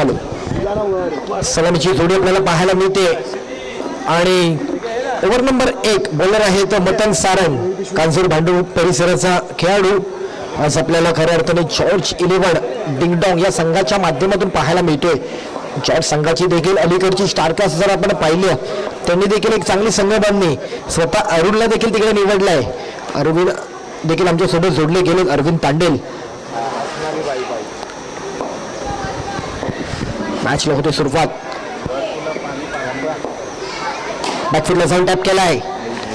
Hello सलामीची जोडी आपल्याला पाहायला मिळते आणि ओव्हर नंबर 1 बॉलर आहे तो मतन सारंग कांजूर भांडूप परिसराचा खेळाडू आज आपल्याला खऱ्या अर्थाने जॉर्ज 11 डिंगडॉंग या संघाच्या माध्यमातून पाहायला मिळतोय. जॉर्ज संघाची देखील अलीकडची स्टारकास्ट जर आपण पाहिलं त्यांनी देखील एक चांगली संघबांधणी स्वतः अरुणला देखील तिकडे निवडलाय. अरविंद देखील आमच्यासोबत जोडले गेले. अरविंद तांडेल मॅचला होते सुरुवात. बॅकफुटला जाऊन टॅप केलाय.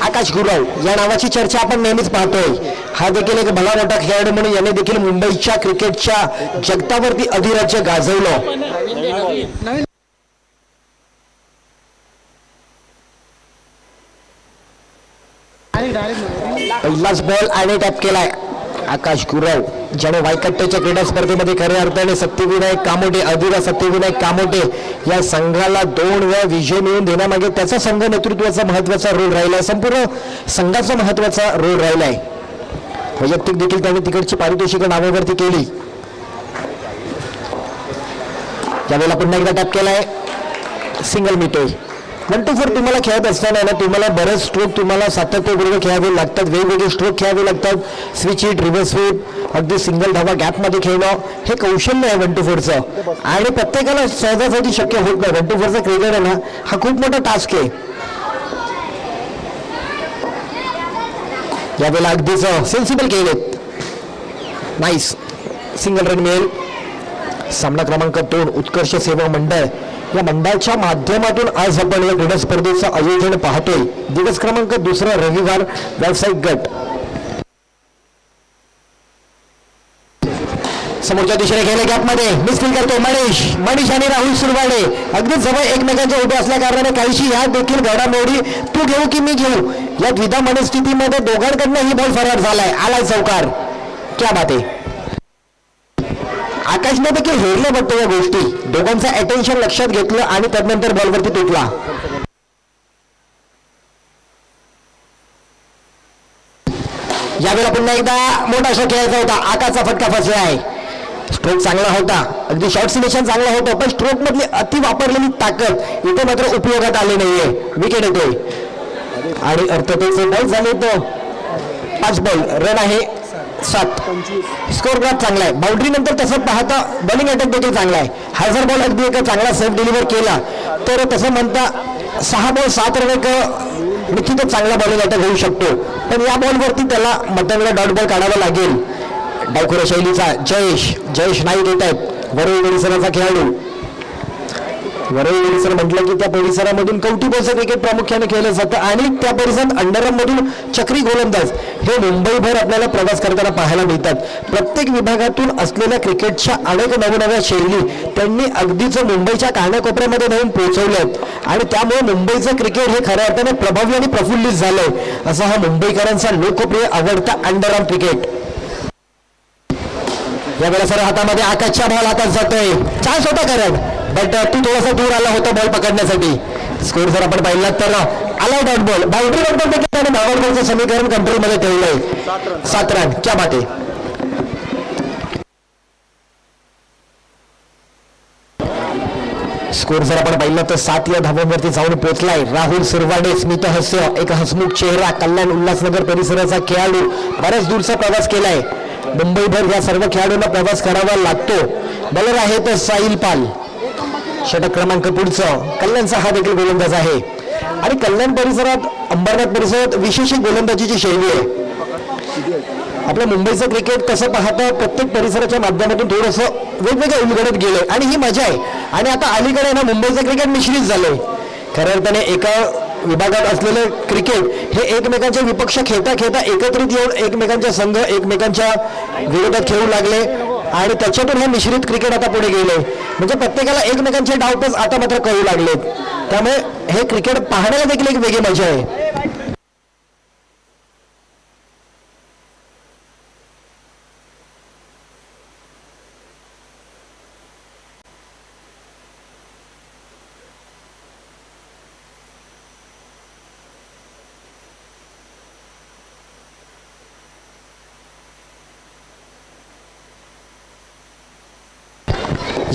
आकाश गुरव या नावाची चर्चा आपण नेहमीच पाहतोय. हा देखील एक भला मोठा खेळाडू म्हणून याने देखील मुंबईच्या क्रिकेटच्या जगतावरती अधिराज्य गाजवलं. पहिलाच बॉल आणि टॅप केलाय. आकाश गुरव ज्याने वायकट्टेच्या क्रीडा स्पर्धेमध्ये खऱ्या अर्थाने सत्यविनायक कामोटे अधिरा सत्यविनायक कामोटे या संघाला 2 वेळा विजय मिळवून देण्यामागे त्याचा संघ नेतृत्वाचा महत्वाचा रोल राहिलाय. संपूर्ण संघाचा महत्वाचा रोल राहिलाय. वैयक्तिक देखील त्याने तिकडची पारितोषिकं नावावरती केली. यावेळेला पुन्हा एकदा टॅप केलाय. सिंगल मिळतोय. 1 to 4 तुम्हाला खेळत असताना ना तुम्हाला बरेच स्ट्रोक तुम्हाला सातत्यपूर्वक खेळावे लागतात. वेगवेगळे स्ट्रोक खेळावे लागतात. स्विच हिट रिव्हर्स स्वीप अगदी सिंगल धावा गॅपमध्ये खेळणं हे कौशल्य आहे 1 to 4चं आणि प्रत्येकाला सहजासहजी शक्य होत नाही. 1 to 4चा क्रिकेट आहे ना हा खूप मोठा टास्क आहे. यावेळेला अगदीच सेन्सिबल केलेत. नाईस सिंगल रन मिळेल. सामना क्रमांक 2 उत्कर्ष सेवा मंडळ या मंडळाच्या माध्यमातून आज आपण या क्रीडा स्पर्धेचं आयोजन पाहतोय. दिवस क्रमांक 2 रविवार व्यावसायिक गट. समोरच्या दिशेने गेले गॅपमध्ये मिसफील करतो मनीष आणि राहुल सुरवाडे अगदी जवळ एकमेकांच्या उभे असल्या कारणाने काहीशी ह्या देखील घडामोडी तू घेऊ की मी घेऊ या द्विधा मनस्थितीमध्ये दोघांकडनं ही बॉल फरार झालाय. आलाय चौकार. क्या बात आहे. आकाशने देखील हेरले वाटतं या गोष्टी. दोघांचं अटेन्शन लक्षात घेतलं आणि त्यानंतर बॉलवरती तुटला. यावेळेला पुन्हा एकदा मोठा शॉट खेळायचा होता. आकाशचा फटका फसला आहे. स्ट्रोक चांगला होता. अगदी शॉर्ट सिलेक्शन चांगलं होतं पण स्ट्रोक मधली अति वापरलेली ताकद इथे मात्र उपयोगात आली नाहीये. विकेट येतोय आणि अर्थातच बॉल झाले तो 5 बॉल रन आहे 7. स्कोर ग्राफ चांगला आहे. बाउंड्री नंतर तसं पाहता बॉलिंग अटॅक देखील चांगला आहे. हा जर बॉल अगदी एक चांगला सेफ डिलिव्हर केला तर तसं म्हणता 6 बॉल 7 रन एक निश्चितच चांगला बॉलिंग अटॅक होऊ शकतो. पण या बॉलवरती त्याला मतदानाला डॉट बॉल काढावा लागेल. डावखुऱ्या शैलीचा जयेश नाईक येत आहेत. वरुण परिसराचा खेळाडू. वरुण परिसर म्हटलं की त्या परिसरामधून कौटुंबिक क्रिकेट प्रामुख्याने खेळलं जातं आणि त्या परिसरात अंडरमधून चक्री गोलंदाज हे मुंबईभर आपल्याला प्रवास करताना पाहायला मिळतात. प्रत्येक विभागातून असलेल्या क्रिकेटच्या अनेक नवनव्या शैली त्यांनी अगदीच मुंबईच्या कानाकोपऱ्यामध्ये नेऊन पोहोचवल्यात आणि त्यामुळे मुंबईचं क्रिकेट हे खऱ्या अर्थाने प्रभावी आणि प्रफुल्लित झालंय. असा हा मुंबईकरांचा लोकप्रिय आवडता अंडरआर्म क्रिकेट. यावेळेला सर हातामध्ये आकाशच्या बॉल हातात जातोय. चान्स होता करत बट तू थोडासा दूर आला होता बॉल पकडण्यासाठी. स्कोर जर आपण पाहिला तर आला डॉट बॉल. बाउंड्री नंतर देखील त्याने भावांचं समीकरण कंट्रोलमध्ये ठेवलंय. 7 रन. क्या बात आहे. स्कोर जर आपण पाहिलं तर 7 या धावांवरती जाऊन पोहोचलाय. राहुल सुरवाडे स्मित हास्य एक हसमुख चेहरा कल्याण उल्हासनगर परिसराचा खेळाडू बऱ्याच दूरचा प्रवास केलाय. मुंबईभर या सर्व खेळाडूंना प्रवास करावा लागतो. बॉलर आहे तर साहिल पाल. षटक क्रमांक पुढचं कल्याणचा हा देखील गोलंदाज आहे आणि कल्याण परिसरात अंबरनाथ परिसरात विशेष गोलंदाजीची शैली आहे. आपल्या मुंबईचं क्रिकेट कसं पाहता प्रत्येक परिसराच्या माध्यमातून थोडंसं वेगवेगळं उलगडत गेलंय आणि ही मजा आहे. आणि आता अलीकडे ना मुंबईचं क्रिकेट मिश्रित झालंय. खऱ्या अर्थाने एका विभागात असलेलं क्रिकेट हे एकमेकांचे विपक्ष खेळता खेळता एकत्रित येऊन एकमेकांच्या संघ एकमेकांच्या विरोधात खेळू लागले आणि त्याच्यातून हे मिश्रित क्रिकेट आता पुढे गेले. म्हणजे प्रत्येकाला एकमेकांचे डावपेच आता मात्र कळू लागलेत. त्यामुळे हे क्रिकेट पाहण्याला देखील एक वेगळी मजा आहे.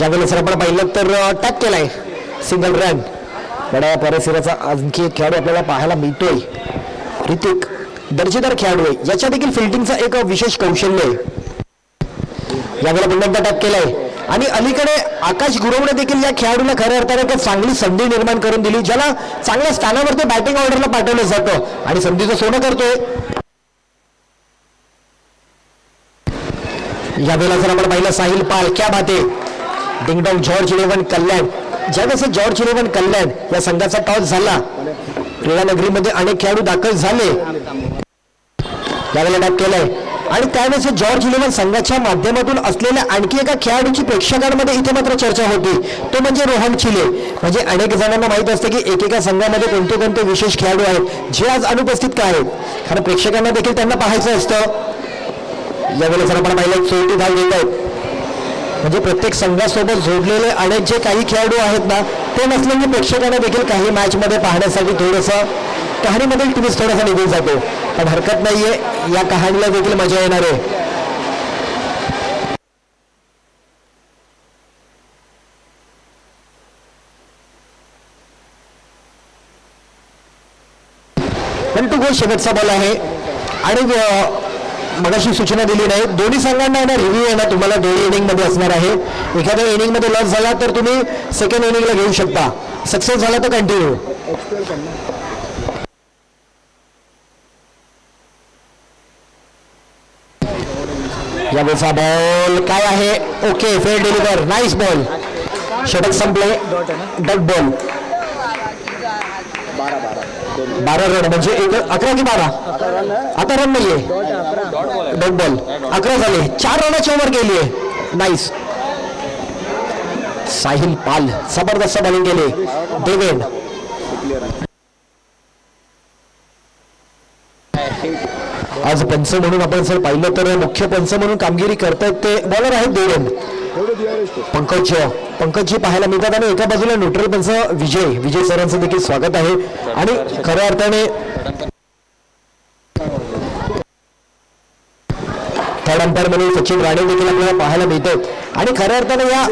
ज्यावेळेला जर आपण पाहिलं तर टॅप केलाय सिंगल रन. बड्या परिसराचा आणखी एक खेळाडू आपल्याला पाहायला मिळतोय. ऋतिक दर्जेदार खेळाडू आहे, याच्या देखील फिल्डिंगचा एक विशेष कौशल्य आहे. यावेळेला पुन्हा टॅप केलाय आणि अलीकडे आकाश गुरवणे देखील या खेळाडूला खऱ्या अर्थाने एक चांगली संधी निर्माण करून दिली, ज्याला चांगल्या स्थानावरती बॅटिंग ऑर्डरला पाठवलं जातं आणि संधीचं सोनं करतोय. यावेळेला जर आपण पाहिलं साहिल पाल, क्या बात आहे. डिंगडॉंग जॉर्ज 11 कल्याण. ज्यावेळेस जॉर्ज 11 कल्याण या संघाचा टॉस झाला, क्रीडा नगरीमध्ये अनेक खेळाडू दाखल झाले. यावेळेला टॅप केलाय आणि त्यावेळेस जॉर्ज 11 संघाच्या माध्यमातून असलेल्या आणखी एका खेळाडूची प्रेक्षकांमध्ये इथे मात्र चर्चा होती, तो म्हणजे रोहन चिले. म्हणजे अनेक जणांना माहित असते की एकेका संघामध्ये कोणते कोणते विशेष खेळाडू आहेत जे आज अनुपस्थित का आहेत, कारण प्रेक्षकांना देखील त्यांना पाहायचं असतं. यावेळेला जर आपण पाहिलं 40 धाव घेत आहेत, म्हणजे प्रत्येक संघासोबत जोडलेले अनेक जे काही खेळाडू आहेत ना, ते नसले की प्रेक्षकांना देखील काही मॅचमध्ये पाहण्यासाठी थोडंसं कहाणीमध्ये ट्विस्ट थोडासा निघून जातो. पण हरकत नाहीये, या कहाणीला देखील मजा येणार आहे. पण तो गोल शेवटचा बॉल आहे आणि मगाशी सूचना दिली नाही, दोन्ही संघांना येणार रिव्ह्यू येणार तुम्हाला दोन्ही इनिंग मध्ये असणार आहे. एखाद्या इनिंग मध्ये लॉस झाला तर तुम्ही सेकंड इनिंगला घेऊ शकता, सक्सेस झाला तर कंटिन्यू. यावेळेचा बॉल काय आहे, okay fair deliver, nice ball. षटक संपले, डॉट बॉल. 12 रन म्हणजे 11 की 12, आता रन नाहीये, डॉट बॉल. 11 झाले, 4 रनाची ओव्हर गेली आहे. नाईस. साहिल पाल जबरदस्त बॉलिंग केली. देवेन आज पंच म्हणून आपण जर पाहिलं तर मुख्य पंच म्हणून कामगिरी करतायत ते बॉलर आहेत देवेन. पंकजजी पाहायला मिळतात आणि एका बाजूला न्यूट्रल पंच विजय सरांचं देखील स्वागत आहे. आणि खऱ्या अर्थाने थर्ड अंपायर म्हणून सचिन राणे देखील आपल्याला पाहायला मिळतात. आणि खऱ्या अर्थाने या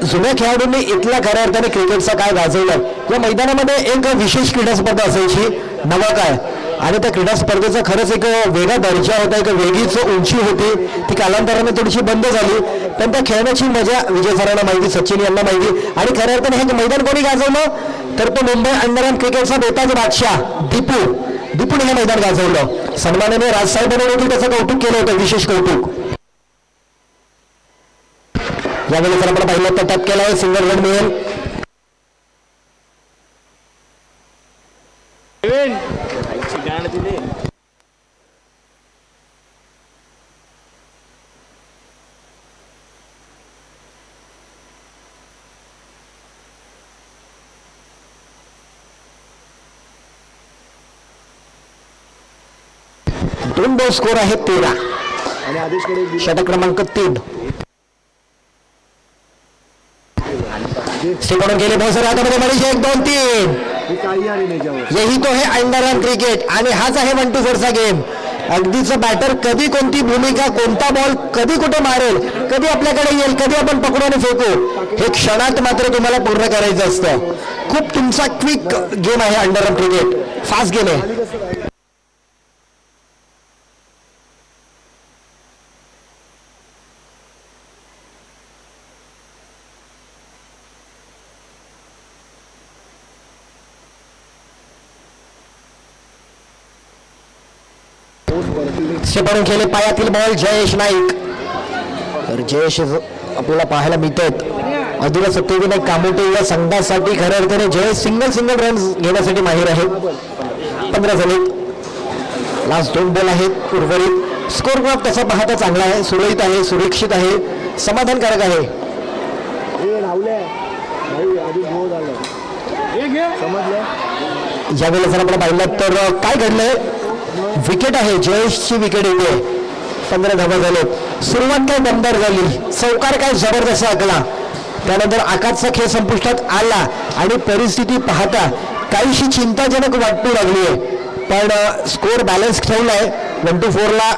जुन्या खेळाडूंनी इथल्या खऱ्या अर्थाने क्रिकेटचा काय गाजवला. या मैदानामध्ये एक विशेष क्रीडा स्पर्धा असायची, नवा काय, आणि त्या क्रीडा स्पर्धेचा खरंच एक वेगळा दर्जा होता, एक वेगळीच उंची होती. ती कालांतराने थोडीशी बंद झाली, पण त्या खेळण्याची मजा विजय सरांना माहिती, सचिन यांना माहिती. आणि खऱ्या अर्थाने हे मैदान कोणी गाजवलं तर तो मुंबई अंडरआर्म क्रिकेटचा बेताज बादशाह दीपूने हे मैदान गाजवलं. सन्माननीय राजसाहेबांनी देखील त्याचं कौतुक केलं होतं, विशेष कौतुक. यावेळी जर आपण पाहिलं तर टॅप केलाय, सिंगल रन मिळेल. दोन बॉल स्कोर आहे 13. षटक क्रमांक 3 सिकडून गेले बहुत सारे हातामध्ये मनीष 1 2 3. यही तो है अंडरआर्म क्रिकेट आणि हाच आहे 1-2-4चा गेम. अगदीच बॅटर कधी कोणती भूमिका, कोणता बॉल कधी कुठे मारेल, कधी आपल्याकडे येईल, कधी आपण पकडू आणि फेकू, हे क्षणात मात्र तुम्हाला पूर्ण करायचं असतं. खूप तुमचा क्विक गेम आहे अंडरआर्म क्रिकेट, फास्ट गेम आहे. पडून खेळले पायातील बॉल जयेश नाईक. तर जयेश आपल्याला पाहायला मिळतात. अधुरा सत्यविनायक कामोटे या संघासाठी खऱ्या अर्थाने जयेश सिंगल रन घेण्यासाठी माहीर आहे. 15 झाले, लास्ट 2 बॉल आहेत उर्वरित. स्कोर ग्राफ तसा पाहता चांगला आहे, सुरळीत आहे, सुरक्षित आहे, समाधानकारक आहे. यावेळेला जर आपण पाहिलं तर काय घडलंय, विकेट आहे, जयेशची विकेट येते. 15 धावा झालेत. सुरुवात काय दमदार झाली, चौकार काय जबरदस्त आखला, त्यानंतर आकाशचा खेळ संपुष्टात आला आणि परिस्थिती पाहता काहीशी चिंताजनक वाटू लागली आहे. पण स्कोर बॅलन्स ठेवलाय. 1-4ला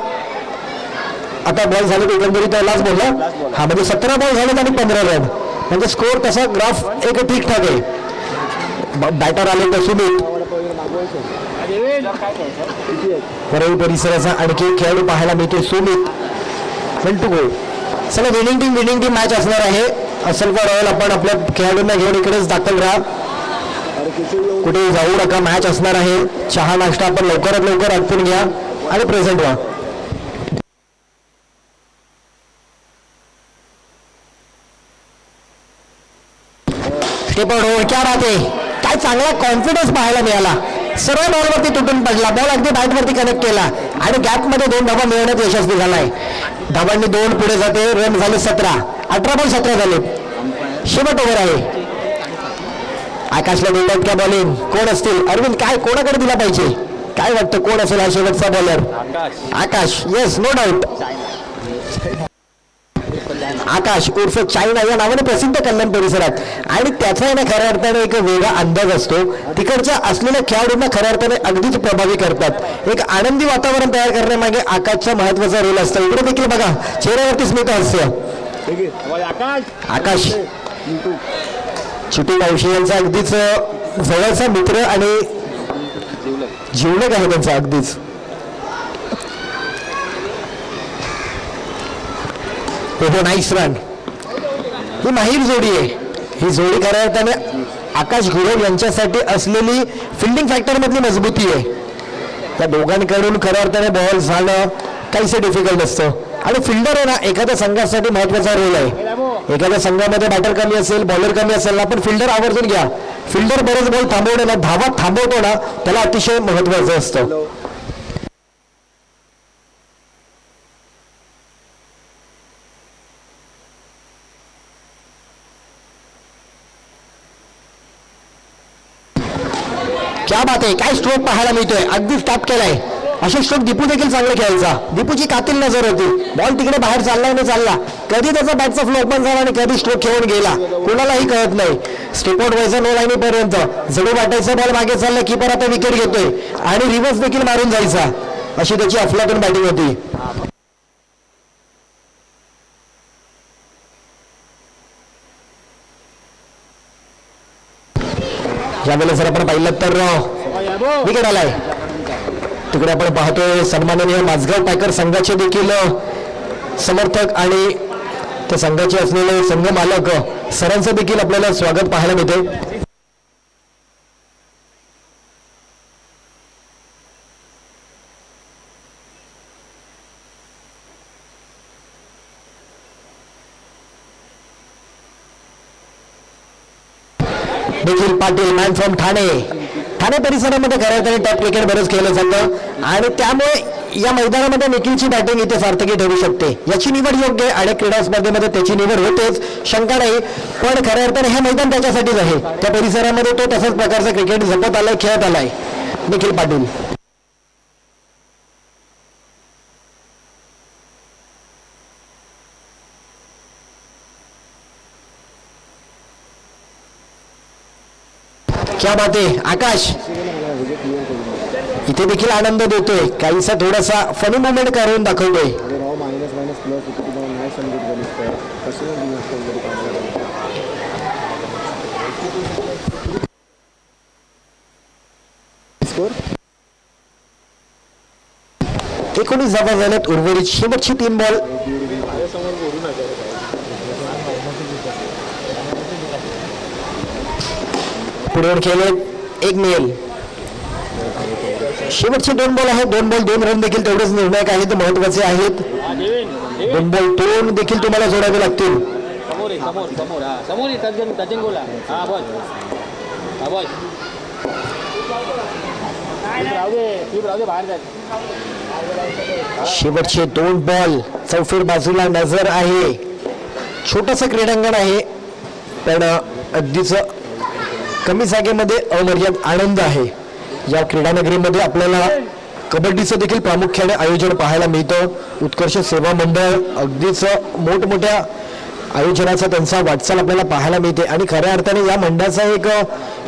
आता बॉल झाले एकंदरीत लास्ट बॉलला, हा म्हणजे 17 बॉल झालेत आणि 15 रन. म्हणजे स्कोर तसा ग्राफ एक ठीकठाक आहे. बॅटर आले तर सुमित. परळी परिसराचा आणखी एक खेळाडू पाहायला मिळतो सुमित. 1 गोल. चला विनिंग टीम मॅच असणार आहे. असेल का रॉयल आपण आपल्या खेळाडूंना घेऊन इकडेच दाखल राहा, कुठे जाऊ नका. मॅच असणार आहे. चहा नाश्ता आपण लवकरात लवकर आटपून घ्या आणि प्रेझेंट व्हा. क्या बात आहे, काय चांगला कॉन्फिडन्स पाहायला मिळाला. सर्व बॉलवरती तुटून पडला, बॉल अगदी बॅटवरती कनेक्ट केला आणि गॅपमध्ये 2 धावा मिळवण्यात यशस्वी झालाय. धावांनी 2 पुढे जाते. रन झाले 17. 18 बॉल 17 झाले. शेवट ओव्हर आहे. आकाशला देतात क्या बॉलिंग. कोण असतील अरविंद, काय कोणाकडे दिला पाहिजे, काय वाटतं कोण असेल हा शेवटचा bowler. Aakash. Yes, no doubt. Aakash उर्फ चायना या नावाने प्रसिद्ध कल्याण परिसरात, आणि त्याचा ना खऱ्या अर्थाने एक वेगळा अंदाज असतो. तिकडच्या असलेल्या खेळाडूंना खऱ्या अर्थाने अगदीच प्रभावी करतात. एक आनंदी वातावरण तयार करण्यामागे आकाशचा महत्वाचा रोल असतो. इकडे देखील बघा चेहऱ्यावरती स्मित हास्य. आकाश छोटी कौशी यांचा अगदीच जवळचा मित्र आणि जीवलग आहे त्यांचा अगदीच. Nice run. ही माहीर जोडी आहे. ही जोडी खऱ्या अर्थाने आकाश गुरव यांच्यासाठी असलेली फिल्डिंग फॅक्टर मधली मजबूती आहे. त्या दोघांकडून खऱ्या अर्थाने बॉल झालं काहीसे डिफिकल्ट असतं, आणि फिल्डर आहे ना एखाद्या संघासाठी महत्वाचा रोल आहे. एखाद्या संघामध्ये बॅटर कमी असेल, बॉलर कमी असेल ना, पण फिल्डर आवर्जून घ्या. फिल्डर बरेच बॉल थांबवणे ना, धावा थांबवतो ना, त्याला अतिशय महत्वाचं असतं. क्या बात आहे, काय स्ट्रोक पाहायला मिळतोय. अगदीच टॅप केलाय. असे स्ट्रोक दीपू देखील चांगला खेळायचा. दीपूची कातील नजर होती. बॉल तिकडे बाहेर चालला नाही चालला, कधी त्याचा बॅटचा फ्लो ओपन झाला आणि कधी स्ट्रोक खेळून गेला कोणालाही कळत नाही. स्टेपआउट व्हायचा नो लाईनीपर्यंत जडू वाटायचा, बॉल मागे चालला, कीपर आता विकेट घेतोय आणि रिव्हर्स देखील मारून जायचा, अशी त्याची अफलातून बॅटिंग होती. यावेळेला जर आपण पाहिलं तर विकेट आलाय. तिकडे आपण पाहतोय सन्माननीय माझगाव टायगर संघाचे देखील समर्थक आणि त्या संघाचे असलेले संघ मालक सरांचं देखील आपल्याला स्वागत पाहायला मिळते. देखील पाटील मॅन फ्रॉम ठाणे परिसरामध्ये खऱ्या अर्थाने टॉप क्रिकेट बरंच खेळलं जातं, आणि त्यामुळे या मैदानामध्ये निखिलची बॅटिंग इथे सार्थकी ठरू शकते. याची निवड योग्य आणि क्रीडा स्पर्धेमध्ये त्याची निवड होतेच, शंका नाही. पण खऱ्या अर्थाने हे मैदान त्याच्यासाठीच आहे. त्या परिसरामध्ये तो तसाच प्रकारचा क्रिकेट जपत आलाय, खेळत आलाय. निखिल पाटील. क्या बात आहे. आकाश इथे देखील आनंद देतोय, काहीसा थोडासा फनी मोमेंट करून दाखवतोय. एकोणीस धावा झाल्यात उर्वरित शेवटची 3 बॉल. पुढे खेळले 1 मिळेल. शेवटचे 2 बॉल आहेत. 2 बॉल 2 रन देखील तेवढेच निर्णायक आहेत, महत्वाचे आहेत. 2 बॉल 2 देखील तुम्हाला जोडावे लागतील. शेवटचे 2 बॉल. चौफेर बाजूला नजर आहे. छोटस क्रीडांगण आहे, पण अगदीच कमी जागेमध्ये अमर्याद आनंद आहे. या क्रीडानगरीमध्ये आपल्याला कबड्डीचं देखील प्रामुख्याने आयोजन पाहायला मिळतं. उत्कर्ष सेवा मंडळ अगदीच मोठमोठ्या आयोजनाचा त्यांचा वाटचाल आपल्याला पाहायला मिळते, आणि खऱ्या अर्थाने या मंडळाचा एक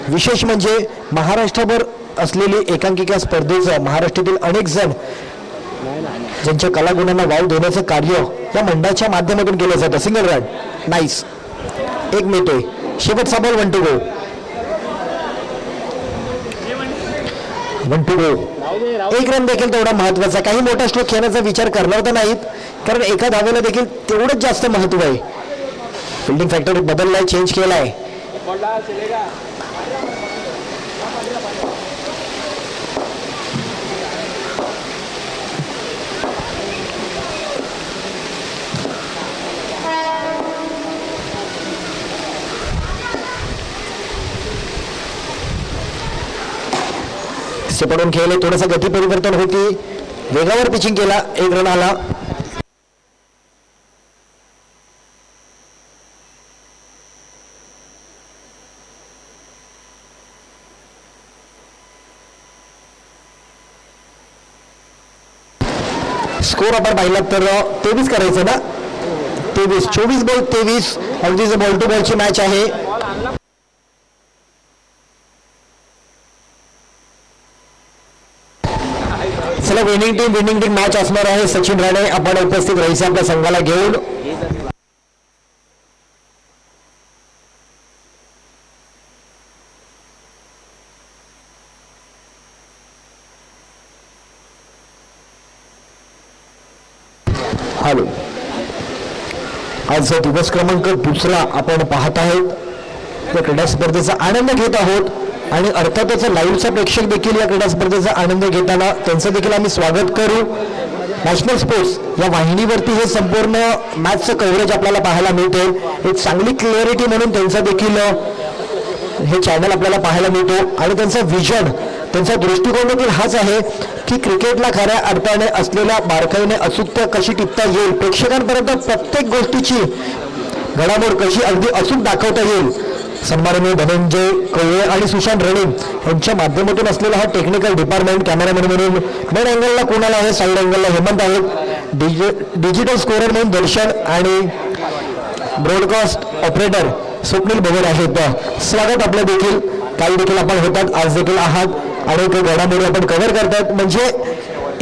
विशेष म्हणजे महाराष्ट्रभर असलेली एकांकिका स्पर्धेचं महाराष्ट्रातील अनेक जण ज्यांच्या कलागुणांना वाव देण्याचं कार्य या मंडळाच्या माध्यमातून केलं जातं. Single run. नाईस. एक मिळतोय. शेवटचा ball 1 to go. 1 to go. एक रन देखील तेवढा महत्वाचा. काही मोठा स्ट्रोक खेळण्याचा विचार करणार तर नाहीत, कारण एका धावेला देखील तेवढंच जास्त महत्व आहे. फिल्डिंग फॅक्टर बदललाय, चेंज केलाय. पडून खेळले, थोडंसं गती परिवर्तन होती, वेगावर पिचिंग केला, 1 रन आला. स्कोर आपण पाहिला तर 23 करायचं ना, 23, 24 बॉल 23. अगदीच बॉल टू बॉलची मॅच आहे. चला, विनिंग टीम मॅच असणार आहे. सचिन राणे आपण उपस्थित राहायचे आपल्या संघाला घेऊन. हॅलो, आज दिवस क्रमांक 2 आपण पाहत आहोत. या क्रीडा स्पर्धेचा आनंद घेत आहोत आणि अर्थातच लाईव्हचा प्रेक्षक देखील या क्रीडा स्पर्धेचा आनंद घेताना त्यांचं देखील आम्ही स्वागत करू. नॅशनल स्पोर्ट्स या वाहिनीवरती हे संपूर्ण मॅचचं कव्हरेज आपल्याला पाहायला मिळते. एक चांगली क्लिअरिटी म्हणून त्यांचा देखील हे चॅनल आपल्याला पाहायला मिळतो आणि त्यांचं विजन, त्यांचा दृष्टिकोन देखील हाच आहे की क्रिकेटला खऱ्या अर्थाने असलेल्या बारकाईने अचूकता कशी टिपता येईल, प्रेक्षकांपर्यंत प्रत्येक गोष्टीची घडामोड कशी अगदी अचूक दाखवता येईल. सन्माननीय धनंजय कवळे आणि सुशांत रणे यांच्या माध्यमातून असलेला हा टेक्निकल डिपार्टमेंट. कॅमेरामॅन म्हणून मेन अँगलला कोणाला आहे, साईड अँगलला हेमंत आहेत, डिजिटल स्कोरर म्हणून दर्शन आणि ब्रॉडकास्ट ऑपरेटर स्वप्नील बगड आहेत. स्वागत आपलं देखील. काही देखील आपण होतात, आज देखील आहात आणि घडामोडी आपण कव्हर करतात. म्हणजे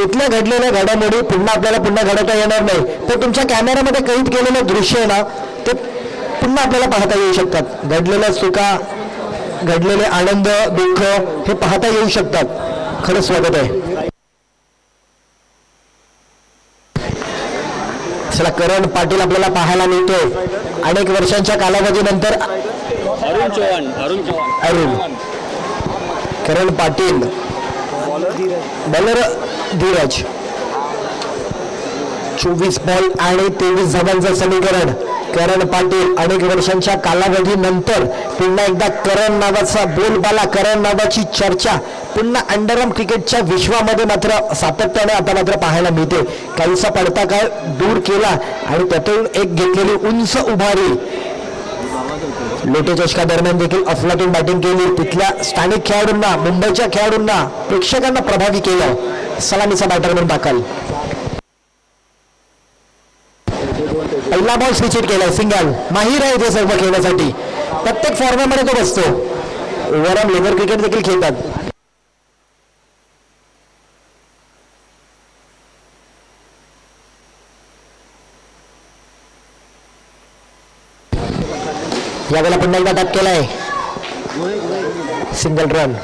इथल्या घडलेल्या घडामोडी पुन्हा आपल्याला घडवता येणार नाही, तर तुमच्या कॅमेऱ्यामध्ये कैद केलेलं दृश्य आहे ना, ते पुन्हा आपल्याला पाहता येऊ शकतात. घडलेल्या चुका, घडलेले आनंद, दुःख हे पाहता येऊ शकतात. खरं स्वागत आहे. चला, करण पाटील आपल्याला पाहायला मिळतोय अनेक वर्षांच्या कालावधीनंतर. अरुण करण पाटील, बॉलर धीरज. 24 बॉल आणि 23 धावांचं समीकरण. करण पाटील अनेक वर्षांच्या कालावधीनंतर पुन्हा एकदा करण नावाचा बोलबाला, करण नावाची चर्चा पुन्हा अंडरआर्म क्रिकेटच्या विश्वामध्ये मात्र सातत्याने आता मात्र पाहायला मिळते. काहीसा पडता काय दूर केला आणि त्यातून एक घेतलेली उंच उभारी. लोटे चषका दरम्यान देखील अफलातून बॅटिंग केली. तिथल्या स्थानिक खेळाडूंना, मुंबईच्या खेळाडूंना, प्रेक्षकांना प्रभावी केलं. सलामीचा बॅटर म्हणून दाखल. पहिला बॉल स्विच केलाय, सिंगल. माहीर आहे ते सर्व खेळण्यासाठी, प्रत्येक फॉर्मॅटमध्ये तो बसतो. ओव्हरऑल लेबर क्रिकेट देखील खेळतात. यावेळेला पुन्हा एकदा टॅप केलाय, सिंगल रन.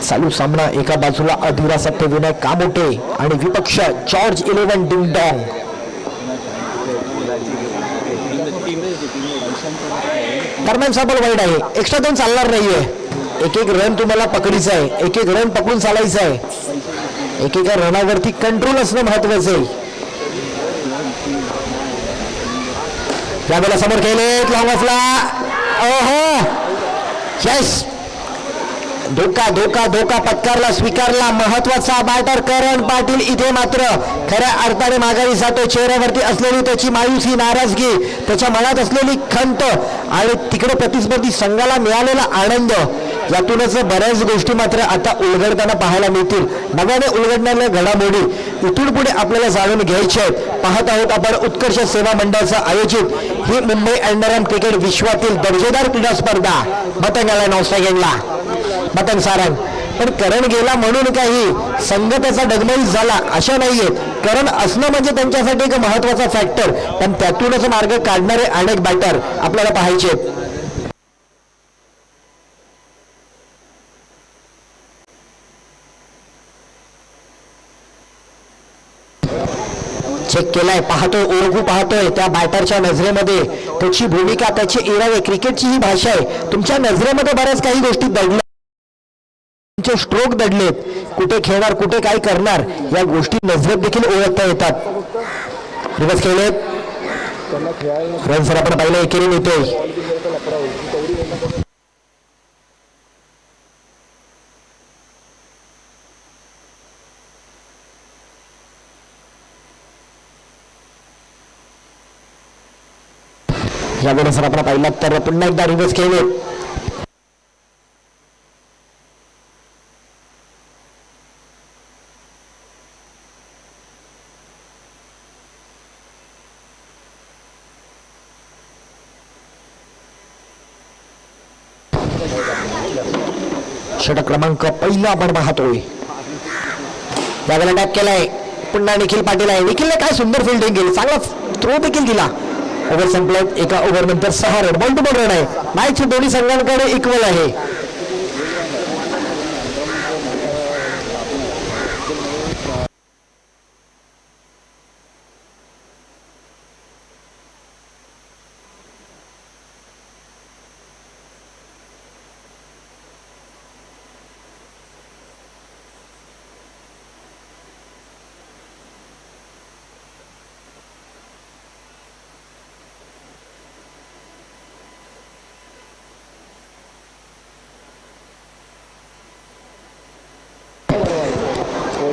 चालू सामना एका बाजूला अधुरा सत्यविनायक कामोटे आणि विपक्ष जॉर्ज 11 डिंग डॉंग. दरम्यानचा बॉल वाईड आहे, एक्स्ट्रा 2 चालणार नाहीये. एक रन तुम्हाला पकडीचा आहे, एक रन पकडून चालायचं आहे. एकेका रनावरती कंट्रोल असणं महत्वाचं आहे. यावेळेला समोर खेळले, लॉंग ऑफला. ओहो, यस, धोका धोका धोका पत्कारला, स्वीकारला. महत्वाचा बॅटर करण पाटील इथे मात्र खऱ्या अर्थाने माघारी जातो. चेहऱ्यावरती असलेली त्याची मायूसी, नाराजगी, त्याच्या मनात असलेली खंत आणि तिकडे प्रतिस्पर्धी संघाला मिळालेला आनंद, यातूनच बऱ्याच गोष्टी मात्र आता उलगडताना पाहायला मिळतील. नव्याने उलगडणाऱ्या घडामोडी इथून पुढे आपल्याला जाणून घ्यायच्या आहेत. पाहत आहोत आपण उत्कर्ष सेवा मंडळाचा आयोजित ही मुंबई अंडरआर्म क्रिकेट विश्वातील दर्जेदार क्रीडा स्पर्धा. पतंग आला 9 सेकंडला, पतंग सारंग. पण करण गेला म्हणून काही संघ त्याचा डगमगीत झाला अशा नाहीये. राजकारण असणं म्हणजे त्यांच्यासाठी एक महत्वाचा फॅक्टर, पण त्यातूनच मार्ग काढणारे अनेक बॅटर आपल्याला पाहायचे. चेक केलाय, पाहतोय, ओळखू पाहतोय त्या बॅटरच्या नजरेमध्ये त्याची भूमिका, त्याचे इरादे, क्रिकेटची ही भाषा आहे. तुमच्या नजरेमध्ये बऱ्याच काही गोष्टी दडल्या, तुमचे स्ट्रोक दडलेत, कुठे खेळणार, कुठे काय करणार, या गोष्टी नजरेत देखील ओळखता येतात. रिवर्स खेळलेत, रन सर आपण पाहिलं एकेरी येतोय. यावेळेस जर आपण पाहिलं तर पुन्हा एकदा रिव्हर्स खेळले. षटक क्रमांक पहिला आपण पाहतोय. यावेळेला टॅप केलाय, पुन्हा निखिल पाटील आहे. निखिलने काय सुंदर फिल्डिंग केली, चांगला थ्रो देखील दिला. ओव्हर संपल्यात, एका ओव्हर नंतर 6 run, ball to ball run आहे. मॅच दोन्ही संघांकडे इक्वल आहे.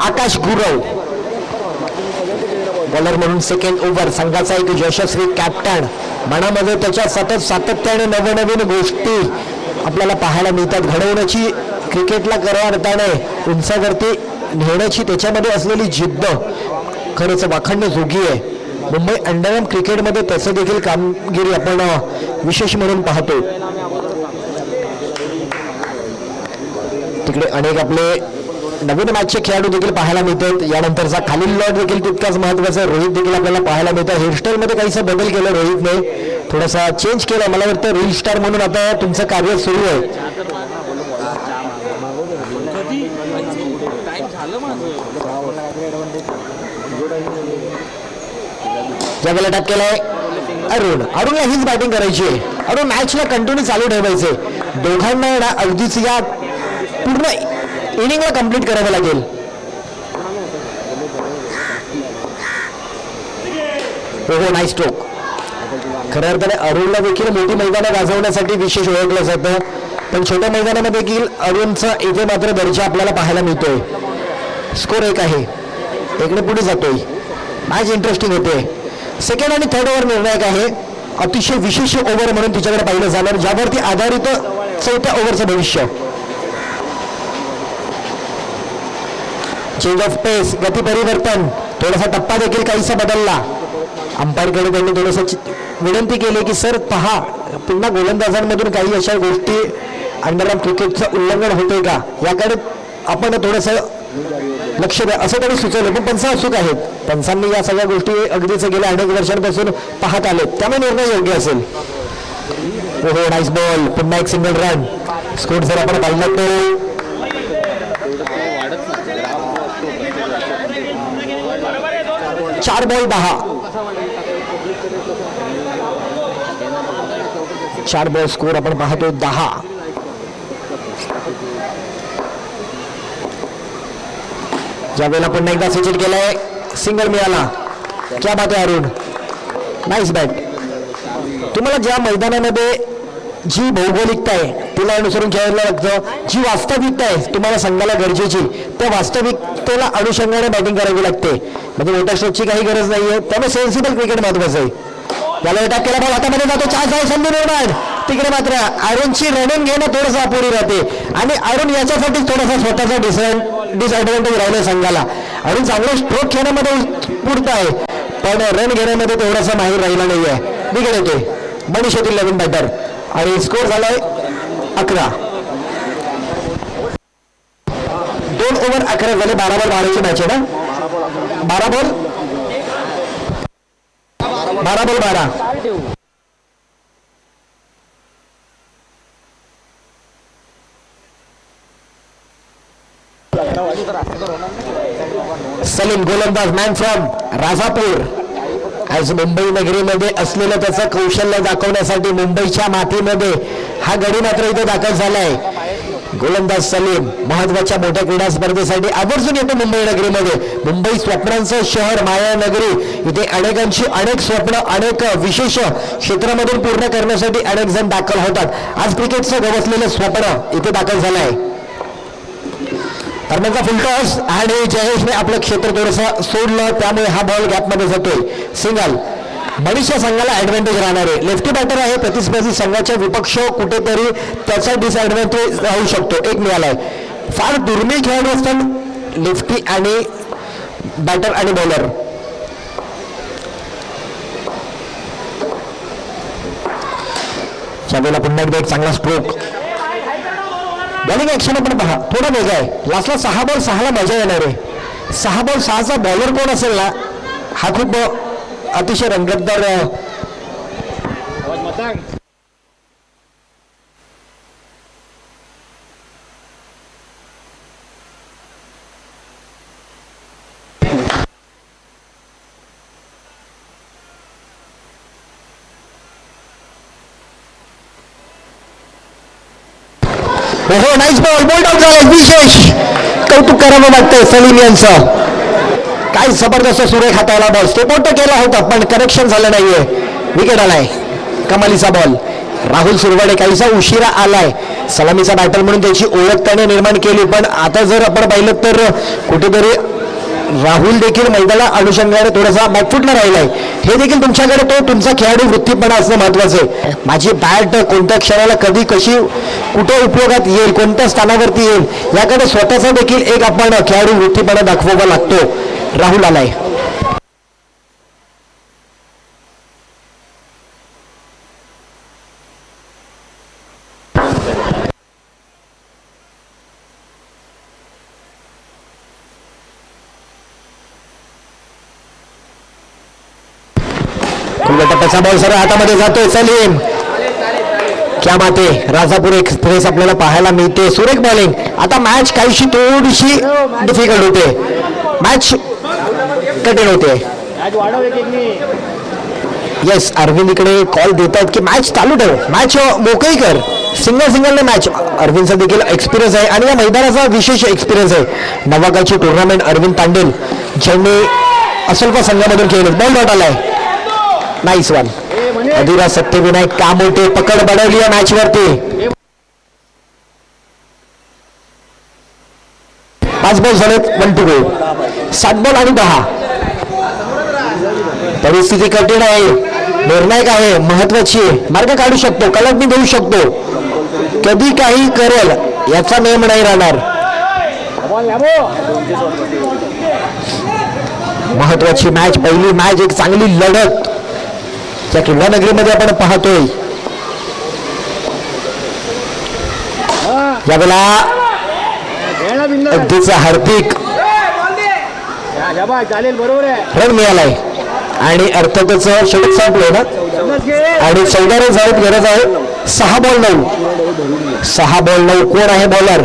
आकाश गुरव बॉलर म्हणून सेकंड ओव्हर, संघाचा एक यशस्वी कॅप्टन. मनामध्ये त्याच्या सातत्याने नवनवीन गोष्टी आपल्याला पाहायला मिळतात. घडवण्याची, क्रिकेटला करताना उंचावरती नेण्याची त्याच्यामध्ये असलेली जिद्द खरंच वाखाणण्याजोगी आहे. मुंबई अंडरआर्म क्रिकेटमध्ये त्याचं देखील कामगिरी आपण विशेष म्हणून पाहतो. तिकडे अनेक आपले नवीन मॅचचे खेळाडू देखील पाहायला मिळतात. यानंतरचा खालील लॉट देखील तितकाच महत्वाचा. रोहित देखील आपल्याला पाहायला मिळतं. हेअरस्टाईल मध्ये काहीसा बदल केला रोहितने, थोडासा चेंज केला. मला वाटतं रील स्टार म्हणून आता तुमचं कार्य सुरू आहे. ज्यावेळेला टॅप केलाय अरुणला हीच बॅटिंग करायची आहे. अरुण मॅचला कंटिन्यू चालू ठेवायचे. दोघांना अगदीच या पूर्ण इनिंगला कंप्लीट करावं लागेल. हो, नाईस स्ट्रोक. खऱ्या अर्थाने अरुणला देखील मोठी मैदानं गाजवण्यासाठी विशेष ओळखलं जातं, पण छोट्या मैदानामध्ये देखील अरुणचा इथे मात्र दर्जा आपल्याला पाहायला मिळतोय. स्कोर 1 आहे, एकने पुढे जातोय. मॅच इंटरेस्टिंग होते. सेकंड आणि थर्ड ओव्हर निर्णायक आहे. अतिशय विशेष ओव्हर म्हणून तिच्याकडे पाहिलं जाणार, ज्यावरती आधारित चौथ्या ओव्हरचं भविष्य. चेंज ऑफ पेस, गती परिवर्तन, थोडासा टप्पा देखील काहीसा बदलला. अंपायरकडे त्यांनी थोडंसं विनंती केली की सर पहा, पुन्हा गोलंदाजांमधून काही अशा गोष्टी अंडरआर्म क्रिकेटचं उल्लंघन होतंय का, याकडे आपण थोडंसं लक्ष द्या असं त्यांनी सुचवलं. पण पंच अचूक आहेत. पंचांनी या सगळ्या गोष्टी अगदीच गेल्या अनेक वर्षांपासून पाहत आलेत, त्यामुळे निर्णय योग्य असेल. हो, नाईस बॉल, पुन्हा एक सिंगल रन. स्कोर जर आपण पाहिलं तर 4 बॉल 10. 4 बॉल स्कोर आपण पाहतो 10. ज्यावेळेला पुन्हा एकदा स्विच केलाय, सिंगल मिळाला. क्या बात आहे अरुण, नाईस बॅट. तुम्हाला ज्या मैदानामध्ये जी भौगोलिकता आहे तिला अनुसरून खेळायला लागतं, जी वास्तविकता आहे तुम्हाला संघाला गरजेची, त्या वास्तविकतेला अनुषंगाने बॅटिंग करावी लागते. म्हणजे मोठ्या स्ट्रोकची काही गरज नाहीये, त्यामुळे सेन्सिबल क्रिकेट महत्वाचं आहे. याला अटॅक केला, बॉल हातामध्ये जातो, चान्स आहे, संधी निर्माण. तिकडे मात्र अरुणची रनिंग घेणं थोडंसं अपुरी राहते आणि अरुण याच्यासाठी थोडासा स्वतःचा डिसएडव्हान्टेज राहिला संघाला. अरुण चांगलं स्ट्रोक खेळण्यामध्ये उत्स्फूर्त आहे, पण रन घेण्यामध्ये थोडासा माहीर राहिला नाहीये. बिघड येते मनीष येथील नवीन बॅटर आणि स्कोर झालाय 11. 2 ओव्हर 11 झाले. 12 बॉल 12ची मॅच आहे ना, 12 बॉल 12 बॉल 12. सलीम गोलंदाज मॅन फ्रॉम राजापूर. आज मुंबई नगरीमध्ये असलेलं त्याचं कौशल्य दाखवण्यासाठी मुंबईच्या मातीमध्ये हा गडी मात्र इथे दाखल झालाय. गोलंदाज सलीम महत्वाच्या मोठ्या क्रीडा स्पर्धेसाठी आवर्जून येतो मुंबई नगरीमध्ये. मुंबई स्वप्नांचं शहर, माया नगरी. इथे अनेकांची अनेक स्वप्न अनेक विशेष क्षेत्रामधून पूर्ण करण्यासाठी अनेक जण दाखल होतात. आज क्रिकेटचं गवसलेलं स्वप्न इथे दाखल झालंय. दरम्यानचा फुलटॉस आणि जयेशने आपलं क्षेत्र थोडंसं सोडलं, त्यामुळे हा बॉल गॅपमध्ये जातोय. सिंगल. बडीच्या संघाला ऍडव्हान्टेज राहणार आहे. लेफ्टी बॅटर आहे, प्रतिस्पर्धी संघाच्या विपक्ष कुठेतरी त्याचा डिसएडव्हान्टेज राहू शकतो. एक मिळालाय. फार दुर्मिळ खेळाडू असतात लेफ्टी आणि बॅटर आणि बॉलर. त्यावेळेला पुन्हा एकदा एक चांगला स्ट्रोक. बॉलिंग ऍक्शन आपण पहा, थोडा वेगळा आहे. लास्टला 6 बॉल 6 ला मजा येणार आहे. 6 बॉल 6चा बॉलर कोण असेल ना, हा खूप अतिशय रंगतदार. हो नाईस बॉल, बोल्ड आउट झाला. विशेष कौतुक करावं वाटतंय सलीम यांचं. काय जबरदस्त सुरेख हाताळला बॉल. स्टेप आउट केला होता पण कनेक्शन झालं नाहीये. विकेट आलाय. कमालीचा बॉल. राहुल सुरवाडे काहीसा उशिरा आलाय. सलामीचा बॅटर म्हणून त्याची ओळख त्याने निर्माण केली, पण आता जर आपण पाहिलं तर कुठेतरी राहुल देखील मैदानाला अनुषंगाने थोडासा बॅकफुटला राहिलाय. हे देखील तुमच्याकडे तो तुमचा खेळाडू वृत्तीपणा असणं महत्वाचं आहे. माझी बॅट कोणत्या क्षणाला कधी कशी कुठे उपयोगात येईल, कोणत्या स्थानावरती येईल, याकडे स्वतःचा देखील एक आपण खेळाडू वृत्तीपणा दाखवावा लागतो. राहुल आलाय. टप्प्याचा बॉल सरळ हातामध्ये जातोय. सलीम क्या माते. राजापूर एक्सप्रेस आपल्याला पाहायला मिळते. सुरेख बॉलिंग. आता मॅच काहीशी थोडीशी डिफिकल्ट होते. मॅच कठीण होते. येस, अरविंद इकडे कॉल देतात की मॅच चालू ठेव, मॅच मोकळी कर. सिंगलने मॅच. अरविंदचा देखील एक्सपिरियन्स आहे आणि या मैदानाचा विशेष एक्सपिरियन्स आहे. नवागाची टुर्नामेंट अरविंद तांडेल ज्यांनी असल्फा संघामधून खेळले. बॉल डॉट आलाय. Nice one. अधिराज सत्यविनायक कामोटे पकड बनवली आहे मॅच वरती. 5 बॉल झालेत. 1 टू गो. 7 बॉल आणि 10. परिस्थिती कठीण आहे, निर्णायक आहे, महत्वाची आहे. मार्ग काढू शकतो, कलमी देऊ शकतो, कधी काही करेल याचा नेम नाही राहणार. महत्वाची मॅच, पहिली मॅच, एक चांगली लढत त्या क्रीडा नगरीमध्ये आपण पाहतोय. यावेळेला अगदीच हार्दिक रन मिळालाय आणि अर्थातच शेवट संपलोय ना. आणि 14 रन झालेत. गरज आहे 6 बॉल 9. 6 बॉल 9. कोण आहे बॉलर?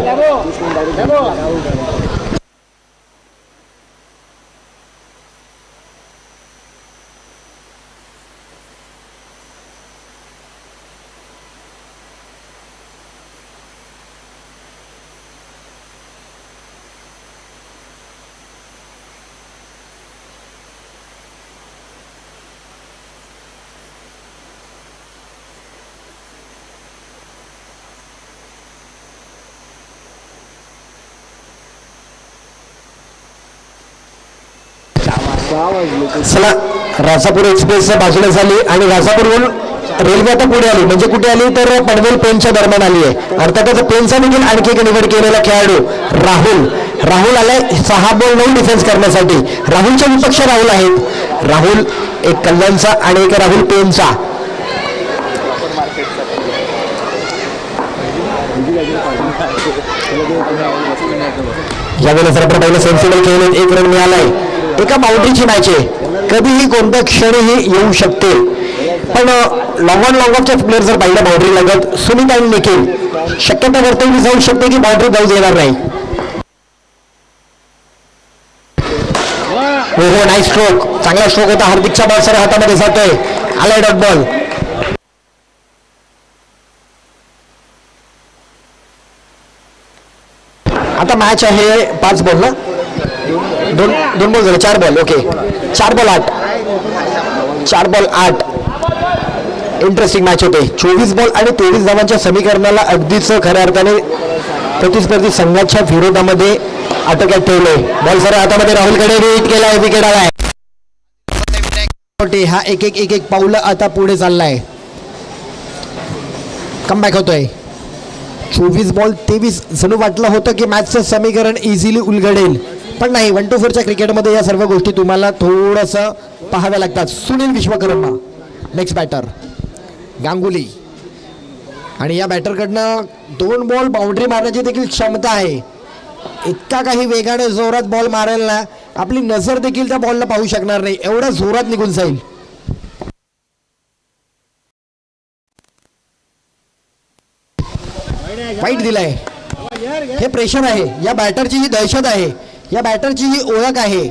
चला, राजापूर एक्सप्रेस बाजूला झाली आणि राजापूरहून रेल्वे आता पुढे आली. म्हणजे कुठे आली तर पनवेल पेनच्या दरम्यान आली आहे. अर्थातच पेनचा देखील आणखी एक निवड केलेला खेळाडू राहुल आलाय 6 बॉल 9 डिफेन्स करण्यासाठी. राहुलच्या विपक्ष राहुल आहेत. राहुल एक कल्याणचा आणि एक राहुल पेनचा. यावेळेला जर आपण पाहिलं सेन्सिबल खेळले. 1 रन मिळालाय. एका बाउंड्रीची मॅच आहे, कधीही कोणत्या क्षणीही येऊ शकते. पण लॉंग ऑफचे प्लेअर जर पाहिलं बाउंड्री लगत सुमित आणि निखिल शक्यता वर्तवली जाऊ शकते की बाउंड्री जाऊ देणार नाही. हो नाईस स्ट्रोक, चांगला स्ट्रोक होता. हार्दिकच्या बॉल सर हातामध्ये जातोय, आलाय डॉट बॉल. आता मॅच आहे 5 बॉल ना, दोन बॉल झाले, 4 ball. Okay 4 ball 8, 4 ball 8. Interesting match होते. 24 बॉल आणि 23 धावांच्या समीकरणाला अगदीच खऱ्या अर्थाने प्रतिस्पर्धी संघाच्या विरोधामध्ये आटोक्यात ठेवले. बॉल सर हातामध्ये राहुलकडे हिट केलाय, विकेट आलाय. हा एक एक पाऊल आता पुढे चाललाय. कमबॅक होतोय. 24 बॉल 23. जणू वाटलं होतं की मॅचचं समीकरण इझिली उलगडेल, पण नाही. 1-4च्या क्रिकेटमध्ये या सर्व गोष्टी तुम्हाला थोडंसं पाहाव्या लागतात. Sunil Vishwakarma next batter, Ganguly. आणि या बॅटरकडनं 2 बॉल बाउंड्री मारण्याची देखील क्षमता आहे. इतका काही वेगाने जोरात बॉल मारेल ना, आपली नजर देखील त्या बॉलला पाहू शकणार नाही, एवढ्या जोरात निघून जाईल. वाईट दिलाय. हे प्रेशर आहे, या बॅटरची ही दहशत आहे, या बॅटरची ही ओळख आहे.